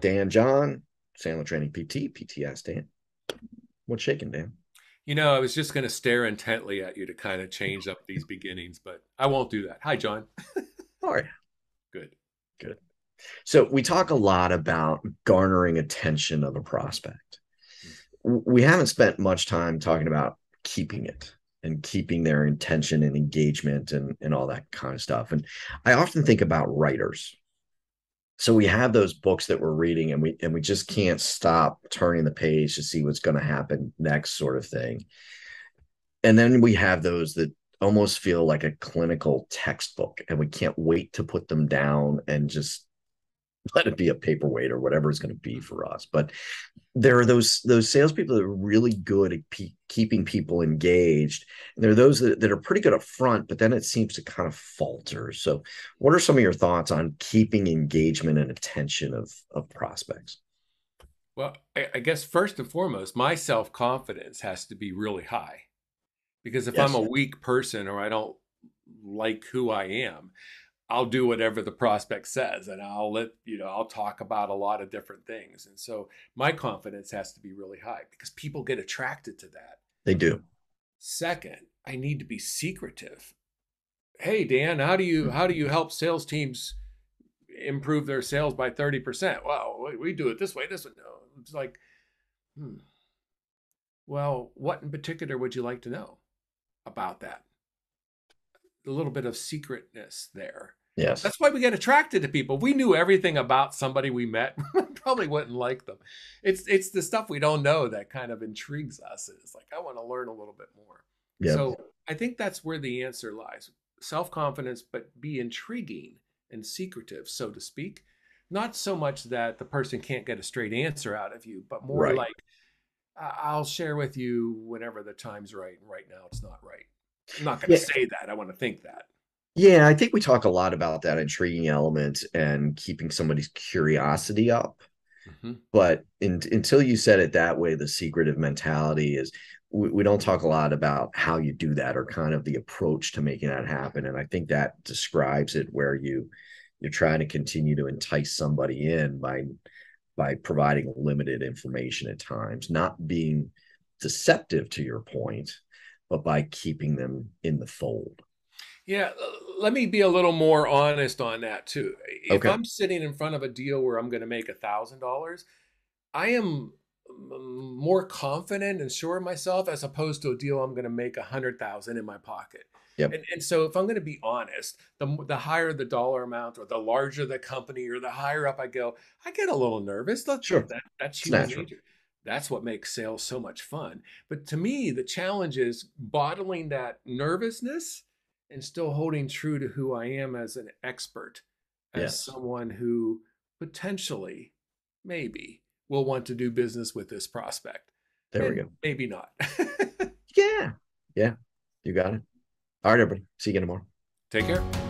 Dan John, Sandler Training PT, PTS Dan. What's shaking, Dan? I was just going to stare intently at you to kind of change up these beginnings, but I won't do that. Hi, John. All right, Good. good. So we talk a lot about garnering attention of a prospect. We haven't spent much time talking about keeping it and keeping their intention and engagement and all that kind of stuff. And I often think about writers. So we have those books that we're reading and we just can't stop turning the page to see what's going to happen next, sort of thing. And then we have those that almost feel like a clinical textbook and we can't wait to put them down and just let it be a paperweight or whatever it's going to be for us. But there are those salespeople that are really good at keeping people engaged. And there are those that are pretty good up front, but then it seems to kind of falter. So what are some of your thoughts on keeping engagement and attention of prospects? Well, I guess first and foremost, my self-confidence has to be really high because if I'm Yes. a weak person or I don't like who I am, I'll do whatever the prospect says and I'll talk about a lot of different things. And so my confidence has to be really high because people get attracted to that. They do. Second, I need to be secretive. Hey Dan, how do you help sales teams improve their sales by 30%? Well, we do it this way, this way. No, it's like, hmm, well, what in particular would you like to know about that? A little bit of secretness there. Yes. That's why we get attracted to people. If we knew everything about somebody we met, we probably wouldn't like them. It's the stuff we don't know that kind of intrigues us. It's like I want to learn a little bit more. Yep. So I think that's where the answer lies. Self-confidence, but be intriguing and secretive, so to speak. Not so much that the person can't get a straight answer out of you, but more Right. like I'll share with you whenever the time's right. And right now it's not right. I'm not going to Yeah. say that. I want to think that. Yeah, I think we talk a lot about that intriguing element and keeping somebody's curiosity up. Hmm. But until you said it that way, the secretive mentality is we don't talk a lot about how you do that or kind of the approach to making that happen. And I think that describes it where you're trying to continue to entice somebody in by providing limited information at times, not being deceptive to your point, but by keeping them in the fold. Yeah, let me be a little more honest on that too. If Okay. I'm sitting in front of a deal where I'm going to make $1,000, I am more confident and sure of myself as opposed to a deal I'm going to make 100,000 in my pocket. Yep. And so if I'm going to be honest, the higher the dollar amount or the larger the company or the higher up I go, I get a little nervous. Sure. That's It's human natural. nature. That's what makes sales so much fun. But to me, the challenge is bottling that nervousness and still holding true to who I am as an expert, as Yes. someone who potentially, maybe, will want to do business with this prospect. There we And go. maybe not. Yeah. Yeah. You got it. All right, everybody. See you again tomorrow. Take care.